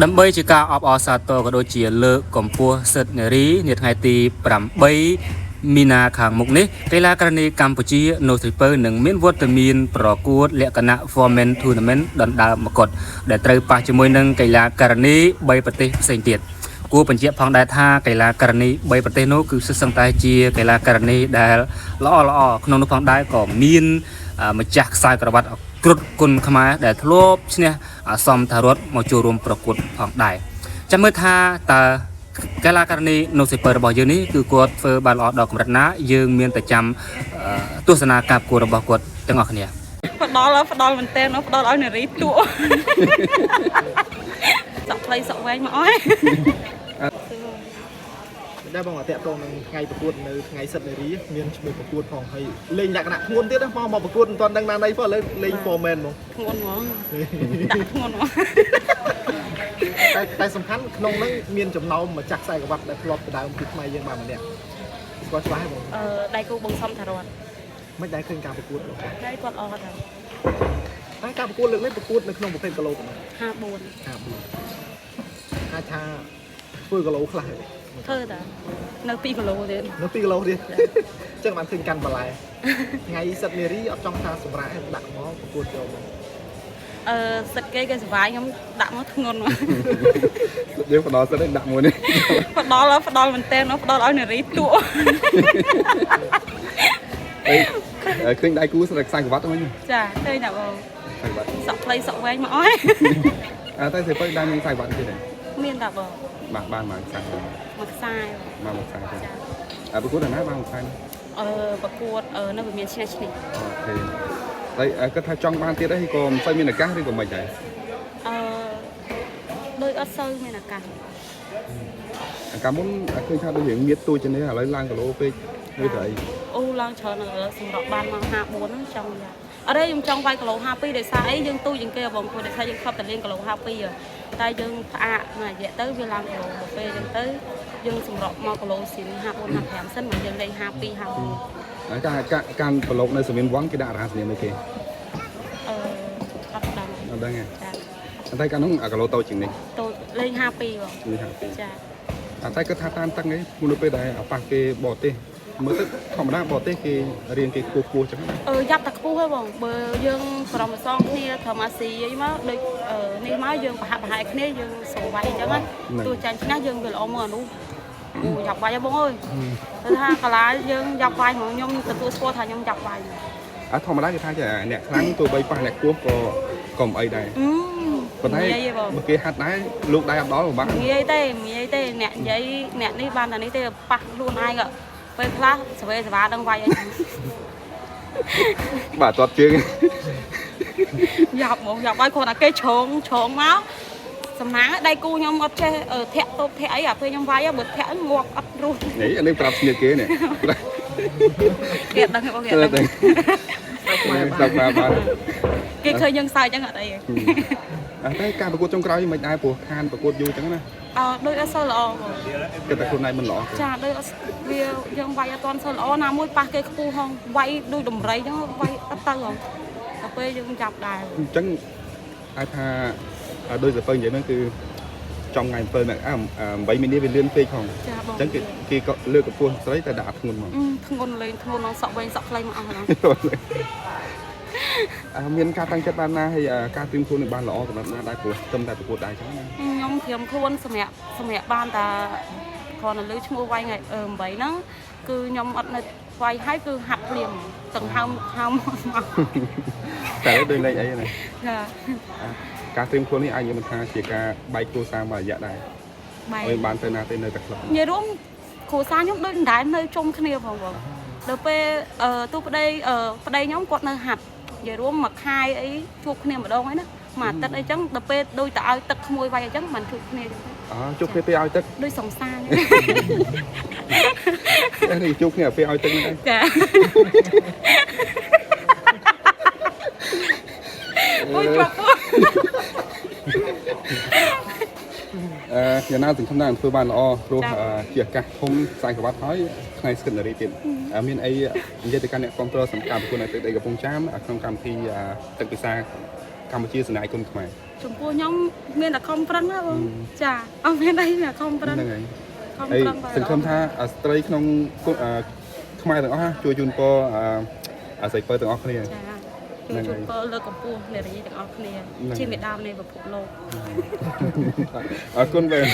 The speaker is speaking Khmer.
ដើម្បីជាការអបអរសាទរក៏ដូចជាលើកកម្ពស់សិទ្ធិនារីនាថ្ងៃទី8មីនាខាងមុខនេះកីឡាករនីកម្ពុជានៅស្រីពៅនឹងមានវត្តមានប្រកួតលក្ខណៈ Women Tournament ដណ្ដើមមកុដដែលត្រូវប៉ះជាមួយនឹងកីឡាករនី3ប្រទេសផ្សេងទៀតគួរបញ្ជាក់ផងដែរថាកីឡាករនី3ប្រទេសនោះគឺសិស្សសង្តែជាកីឡាករនីដែលល្អក្នុងនោះផងដែរក៏មានម្ចាស់ខ្សែក្រវ៉ាត់គ្រុឌគុណខ្មែរដែលធ្លាប់ឈ្នះសំថារតមកចូលរួមប្រកួតផងដែរចាំមើលថាតើកីឡាករនីនៅសេពើរបស់យើងនេះគឺគាត់ធ្វើបានល្អដល់កម្រិតណាយើងមានតែចាំទស្សនាការប្រកួតរបស់គាត់ទាំងអស់គ្នាផ្ដល់មែនតើផ្ដល់ឲ្យនារីទួសក់ខ្លីសក់វែងមកអស់ដែរបងអតិថិជននឹងថ្ងៃប្រកួតនៅថ្ងៃសិទ្ធិនារីមានឈ្មោះប្រកួតផងហើយលេងលក្ខណៈធ្ងន់ទៀតណាមកប្រកួតមិនទាន់ដឹងណាណីផងឥឡូវលេង format ហ្មងធ្ងន់ហ្មងដាក់ធ្ងន់ហ្មងតែសំខាន់ក្នុងហ្នឹងមានចំណោមម្ចាស់ខ្សែក្រវ៉ាត់ដែលធ្លាប់ទៅដើមពីខ្មែរយើងបានម្នាក់ស្គាល់ច្បាស់ហើយបងដៃគូបងសំថារតមិនដែរឃើញការប្រកួតបងដៃគាត់អត់ដែរតែការប្រកួតលើកនេះប្រកួតនៅក្នុងប្រភេទគីឡូប៉ុណ្ណឹង54អាចថាធ្វើគីឡូខ្លះធ្វើតានៅ2គីឡូទៀតនៅ2គីឡូទៀតអញ្ចឹងបានឃើញកាន់បន្លែថ្ងៃសិទ្ធិនារីអត់ចង់ថាសម្រាប់ដាក់មកប្រកួតចូលសិទ្ធគេសុបាយខ្ញុំដាក់មកធ្ងន់មកយើងផ្ដល់សិទ្ធដាក់មួយនេះផ្ដល់មែនតើផ្ដល់ឲ្យនារីទួឃើញដៃគូស្រីខ្សែក្រវ៉ាត់ហ្នឹងចាឃើញតែបងខ្សែក្រវ៉ាត់សក់ខ្លីសក់វែងមកអស់តែសេពើដែរមានខ្សែក្រវ៉ាត់ទៀតទេមានតែបងបានមកខ្សែមកខ្សែមកខ្សែទេប្រកួតណាបានមកខ្សែប្រកួតនៅវិមានឆ្នេះអូខេតែគាត់ថាចង់បានទៀតអីក៏មិនសូវមានឱកាសឬក៏មិនដែរដោយអត់សូវមានឱកាសកាលមុនឃើញថាដូចរៀងមៀតទូចនេះឥឡូវឡើងគីឡូពេកឬក៏អីអូឡើងច្រើនឥឡូវសម្រាប់បានមក54ហ្នឹងចង់យ៉ាងអត់ទេខ្ញុំចង់វាយគីឡូ52ដោយសារអីយើងទូជាងគេបងព្រោះដោយសារយើងខប់តែលេងគីឡូ52តែយើងផ្អាកមួយរយៈទៅវាឡើងគីឡូទៅពេលអញ្ចឹងទៅយើងសម្រាប់មកគីឡូស៊ីន54 55សិនមកយើងលេង52 54ហើយការប្រឡូកនៅសមានវងគេដាក់រហ័សនាមអីគេអត់ដឹងទេតែកាលនោះគីឡូតូចជាងនេះតូចលេង52បងលេង52ចាតែគាត់ថាតាមតឹងឯងនៅពេលដែលប៉ះគេបរទេសមើលទៅធម្មតាបរទេសគេរៀនគេខ្ពស់ចឹងយ៉ាប់តែខ្ពស់ហ៎បងបើយើងក្រុមសងគ្នាធម្មអាស៊ីអីមកដូចនេះមកយើងប្រហាក់ប្រហែលគ្នាយើងស្រួលវាយអញ្ចឹងណាទោះចាញ់ឈ្នះយើងវាល្អមកអានោះយ៉ាប់វាយហ៎បងអើយគឺថាកាលាយើងយ៉ាប់វាយហ្មងខ្ញុំទទួលស្គាល់ថាខ្ញុំយ៉ាប់វាយធម្មតាគេថាចាអ្នកខ្លាំងទោះបីប៉ះអ្នកខ្ពស់ក៏មិនអីដែរប៉ុន្តែបើគេហាត់ដែរលោកដៃអត់ដល់ពិបាកងាយទេអ្នកនិយាយអ្នកនេះបានតែនេះទេប៉ះខ្លួនឯងពេលខ្លះសវេសវាដឹងវាយអីបាទអត់ជើងយ៉ាប់មកយ៉ាប់ឲ្យគាត់តែគេច្រងមកសំណាងដៃគូខ្ញុំអត់ចេះធាក់តូបធាក់អីអាពេលខ្ញុំវាយបើធាក់ងាប់អត់រស់នេះអានេះប្រាប់ស្នៀកគេនេះគេដឹងបងគេដឹងបាទគេឃើញយើងសើចចឹងអត់អីតែការប្រកួតចុងក្រោយមិនដែរព្រោះខានប្រកួតយូរចឹងណាដូចអត់សូវល្អគេតែខ្លួនឯងមិនល្អចាដូចវាយើងវាយអត់ទាន់សូវល្អណាមួយប៉ះគេខ្ពស់ហងវាយដូចដំរីចឹងវាយអត់ទៅហងតែពេលយើងចាប់ដែរអញ្ចឹងអាចថាដោយសើនិយាយហ្នឹងគឺចំថ្ងៃ7ហ្នឹង8មីនាវាលឿនពេកផងអញ្ចឹងគេក៏លើកកម្ពស់ស្រីតែដាក់ធ្ងន់ហ្មងធ្ងន់លេងធ្ងន់ដល់សក់វែងសក់ខ្លីមកអស់ហ្នឹងមានការតាំងចិត្តបានណាហើយការត្រៀមខ្លួនបានល្អសម្រាប់ណាដែរព្រោះត្រឹមតែប្រកួតដែរចឹងណាខ្ញុំត្រៀមខ្លួនសម្រាប់បានតែគ្រាន់តែលើឈ្មោះវាយថ្ងៃ8ហ្នឹងគឺខ្ញុំអត់នៅវាយហើយគឺហាត់ភ្លាមទាំងហើមមកតែដូចលេងអីណាចាការត្រៀមខ្លួននេះអាចនិយាយថាជាការបែកគ្រួសារមួយរយៈដែរឲ្យបានទៅណាទៅនៅតែក្លឹបនិយាយរួមគ្រួសារខ្ញុំដូចមិនដែលនៅជុំគ្នាផងបងដល់ពេលទូប្តីខ្ញុំគាត់នៅហាត់និយាយរួមមួយខែអីជួបគ្នាម្ដងហើយណាមួយអាទិត្យអីចឹងដល់ពេលដូចទៅឲ្យទឹកក្មួយវាយអញ្ចឹងមិនជួបគ្នាជួបគ្នាពេលឲ្យទឹកដូចសង្សារនេះជួបគ្នាពេលឲ្យទឹកហ្នឹងចាអូយជាប់យ៉ាងណាទាំងណាធ្វើបានល្អព្រោះជាឱកាសធំខ្សែក្រវ៉ាត់ហើយថ្ងៃសិទ្ធិនារីទៀតមានអីនិយាយទៅកាន់អ្នកគ្រប់គ្រងសម្រាប់ប្រគល់នៅទឹកដីកំពង់ចាមក្នុងកម្មវិធីទឹកពិសា កម្ពុជាស្នេហ៍គុណខ្មែរ ចំពោះខ្ញុំមានតែខំប្រឹងណាបងចាអត់មានអីណាខំប្រឹង ហ្នឹងហើយ ខំ ហើយ ប្រឹង សង្ឃឹមថាស្ត្រីក្នុងខ្មែរទាំងអស់ជួយជូនពរស្រីពើទាំងអស់គ្នា ចាជួយជូនពរលើកកម្ពស់នារីទាំងអស់គ្នាជាមេដាមនៃពិភពលោក អរគុណបែប